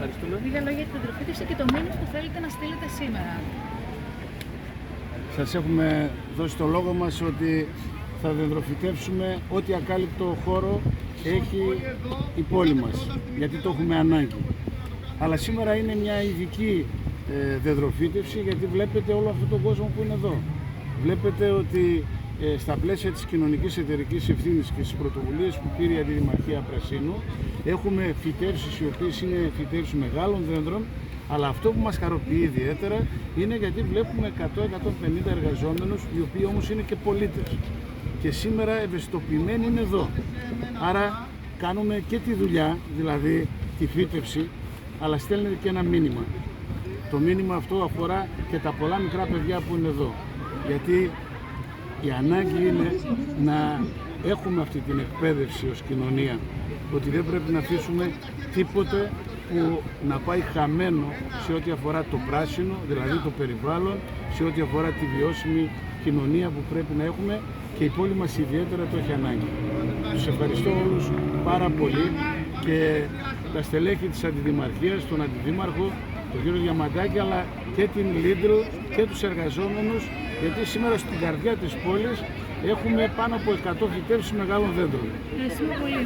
Ευχαριστούμε. Λίγα λόγια για την δεντροφύτευση και το μήνυμα που θέλετε να στείλετε σήμερα. Σας έχουμε δώσει το λόγο μας ότι θα δεντροφυτεύσουμε ό,τι ακάλυπτο χώρο έχει η πόλη μας, γιατί το έχουμε ανάγκη. Αλλά σήμερα είναι μια ειδική δεντροφύτευση, γιατί βλέπετε όλο αυτόν τον κόσμο που είναι εδώ. Βλέπετε ότι στα πλαίσια της κοινωνικής εταιρικής ευθύνης και στις πρωτοβουλίες που πήρε η Αντιδημαρχία Πρασίνου έχουμε φυτεύσεις οι οποίες είναι φυτεύσεις μεγάλων δέντρων, αλλά αυτό που μας χαροποιεί ιδιαίτερα είναι γιατί βλέπουμε 100-150 εργαζόμενους, οι οποίοι όμως είναι και πολίτες και σήμερα ευαισθητοποιημένοι είναι εδώ. Άρα κάνουμε και τη δουλειά, δηλαδή τη φύτευση, αλλά στέλνεται και ένα μήνυμα. Το μήνυμα αυτό αφορά και τα πολλά μικρά παιδιά που είναι εδώ, γιατί η ανάγκη είναι να έχουμε αυτή την εκπαίδευση ως κοινωνία, ότι δεν πρέπει να αφήσουμε τίποτε που να πάει χαμένο σε ό,τι αφορά το πράσινο, δηλαδή το περιβάλλον, σε ό,τι αφορά τη βιώσιμη κοινωνία που πρέπει να έχουμε, και η πόλη μας ιδιαίτερα το έχει ανάγκη. Τους ευχαριστώ όλους πάρα πολύ και τα στελέχη της Αντιδημαρχίας, τον Αντιδήμαρχο, τον κύριο Διαμαντάκη, αλλά και την Lidl και τους εργαζόμενους, γιατί σήμερα στην καρδιά της πόλης έχουμε πάνω από 100 φυτεύσεις μεγάλων δέντρων. Ευχαριστούμε πολύ.